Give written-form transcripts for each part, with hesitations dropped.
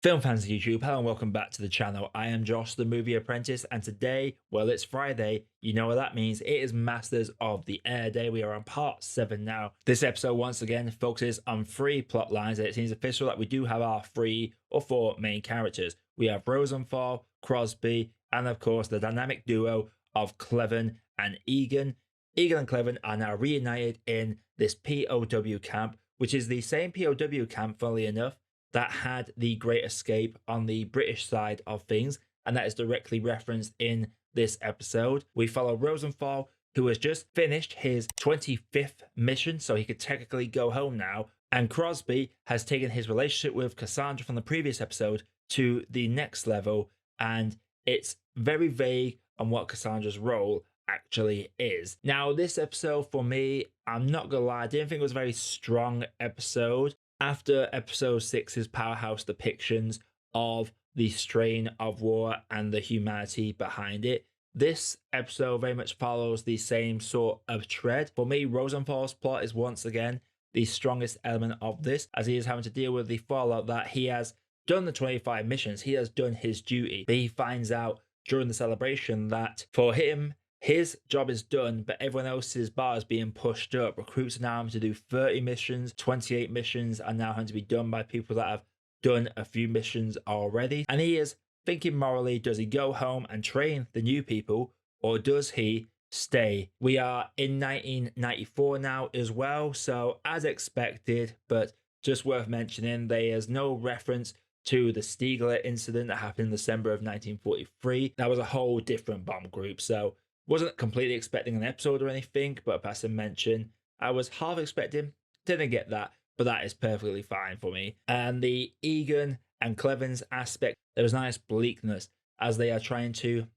Film fans of YouTube, hello and welcome back to the channel. I am Josh, the Movie Apprentice, and today, well, it's Friday. You know what that means. It is Masters of the Air Day. We are on part 7 now. This episode, once again, focuses on 3 plot lines, and it seems official that we do have our 3 or 4 main characters. We have Rosenthal, Crosby, and of course, the dynamic duo of Clevin and Egan. Egan and Clevin are now reunited in this POW camp, which is the same POW camp, funnily enough, that had the Great Escape on the British side of things, and that is directly referenced in this episode. We follow Rosenthal, who has just finished his 25th mission, so he could technically go home now, and Crosby has taken his relationship with Cassandra from the previous episode to the next level, and it's very vague on what Cassandra's role actually is. Now, this episode for me, I'm not gonna lie, I didn't think it was a very strong episode. After episode 6's powerhouse depictions of the strain of war and the humanity behind it, this episode very much follows the same sort of tread. For me, Rosenthal's plot is once again the strongest element of this, as he is having to deal with the fallout that he has done the 25 missions, he has done his duty, but he finds out during the celebration that for him, his job is done, but everyone else's bar is being pushed up. Recruits are now having to do 30 missions, 28 missions are now having to be done by people that have done a few missions already. And he is thinking morally, does he go home and train the new people, or does he stay? We are in 1994 now as well, so as expected, but just worth mentioning, there is no reference to the Stiegler incident that happened in December of 1943. That was a whole different bomb group, so wasn't completely expecting an episode or anything, but as I mentioned, I was half expecting, didn't get that, but that is perfectly fine for me. And the Egan and Clevin's aspect, there was nice bleakness as they are trying to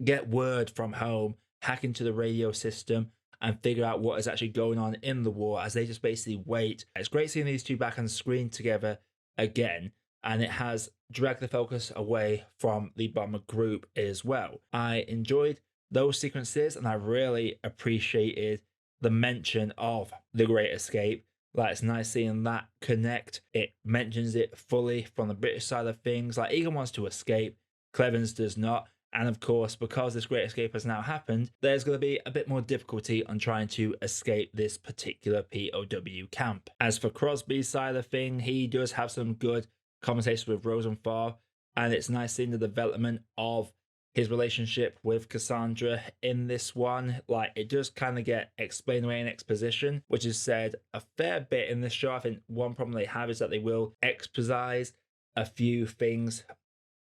get word from home, hack into the radio system, and figure out what is actually going on in the war as they just basically wait. It's great seeing these two back on screen together again, and it has dragged the focus away from the bomber group as well. I enjoyed those sequences, and I really appreciated the mention of the Great Escape. Like, it's nice seeing that connect. It mentions it fully from the British side of things. Like, Egan wants to escape, Clevins does not. And of course, because this Great Escape has now happened, there's going to be a bit more difficulty on trying to escape this particular POW camp. As for Crosby's side of thing, he does have some good conversations with Rosenthal, and it's nice seeing the development of his relationship with Cassandra in this one. Like, it does kind of get explained away in exposition, which is said a fair bit in this show. I think one problem they have is that they will exposize a few things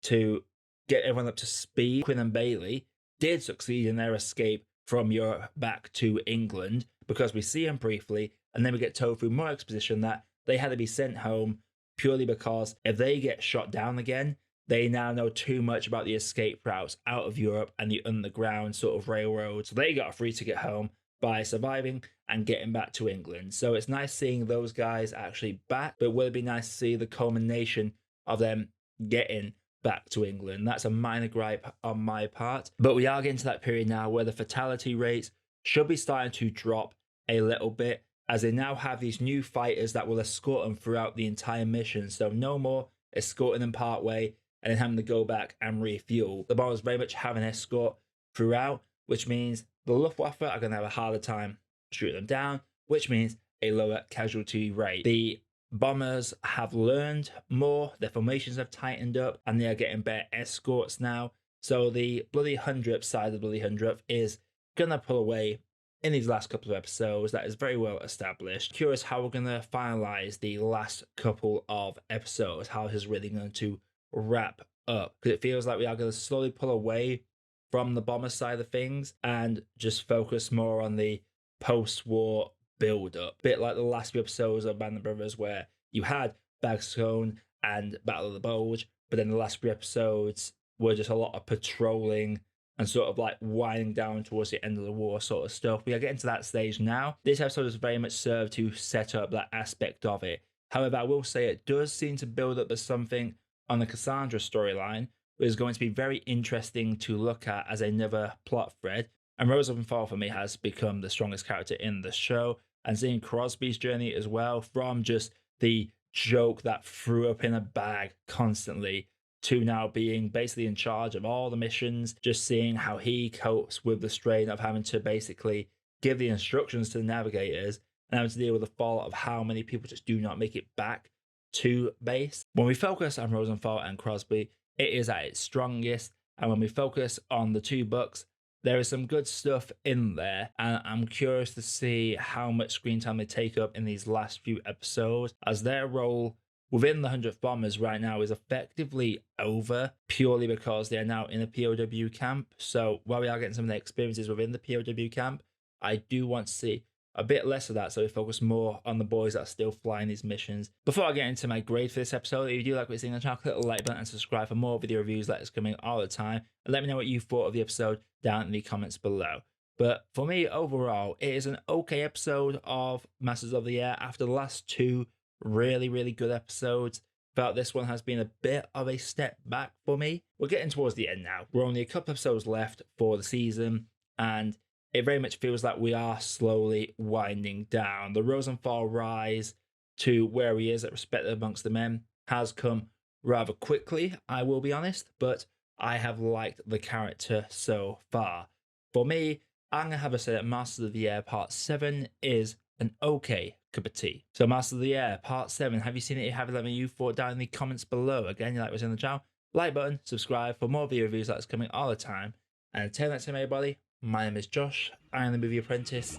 to get everyone up to speed. Quinn and Bailey did succeed in their escape from Europe back to England, because we see them briefly, and then we get told through more exposition that they had to be sent home purely because if they get shot down again, they now know too much about the escape routes out of Europe and the underground sort of railroad. So they got a free ticket home by surviving and getting back to England. So it's nice seeing those guys actually back, but will it be nice to see the culmination of them getting back to England? That's a minor gripe on my part. But we are getting to that period now where the fatality rates should be starting to drop a little bit, as they now have these new fighters that will escort them throughout the entire mission. So no more escorting them part way and then having to go back and refuel. The bombers very much have an escort throughout, which means the Luftwaffe are going to have a harder time shooting them down, which means a lower casualty rate. The bombers have learned more, their formations have tightened up, and they are getting better escorts now. So the Bloody 100th side of the Bloody 100th is going to pull away in these last couple of episodes. That is very well established. Curious how we're going to finalize the last couple of episodes, how this is really going to wrap up, because it feels like we are going to slowly pull away from the bomber side of things and just focus more on the post-war build-up. Bit like the last few episodes of Band of Brothers, where you had Bagstone and Battle of the Bulge, but then the last few episodes were just a lot of patrolling and sort of like winding down towards the end of the war sort of stuff. We are getting to that stage now. This episode has very much served to set up that aspect of it. However, I will say it does seem to build up as something on the Cassandra storyline, which is going to be very interesting to look at as another plot thread. And Rosenthal for me has become the strongest character in the show, and seeing Crosby's journey as well, from just the joke that threw up in a bag constantly to now being basically in charge of all the missions, just seeing how he copes with the strain of having to basically give the instructions to the navigators and having to deal with the fallout of how many people just do not make it back to base. When we focus on Rosenthal and Crosby, it is at its strongest, and when we focus on the two books, there is some good stuff in there, and I'm curious to see how much screen time they take up in these last few episodes, as their role within the 100th Bombers right now is effectively over, purely because they are now in a POW camp. So while we are getting some of the experiences within the POW camp, I do want to see a bit less of that, so we focus more on the boys that are still flying these missions. Before I get into my grade for this episode, if you do like what you're seeing on the channel, click the like button and subscribe for more video reviews like this coming all the time. And let me know what you thought of the episode down in the comments below. But for me, overall, it is an okay episode of Masters of the Air after the last two really, really good episodes. Felt this one has been a bit of a step back for me. We're getting towards the end now. We're only a couple episodes left for the season, and it very much feels like we are slowly winding down. The Rosenthal rise to where he is at respect amongst the men has come rather quickly, I will be honest, but I have liked the character so far. For me, I'm going to have a say that Masters of the Air Part 7 is an okay cup of tea. So Masters of the Air Part 7, have you seen it? If you haven't, let me know you thought down in the comments below. Again, you like what's in the channel, like button, subscribe for more video reviews like this coming all the time. And until next time, everybody, my name is Josh, I am the Movie Apprentice,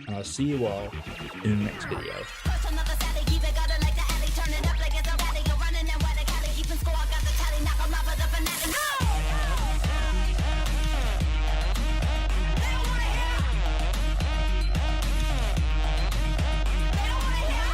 and I'll see you all in the next video.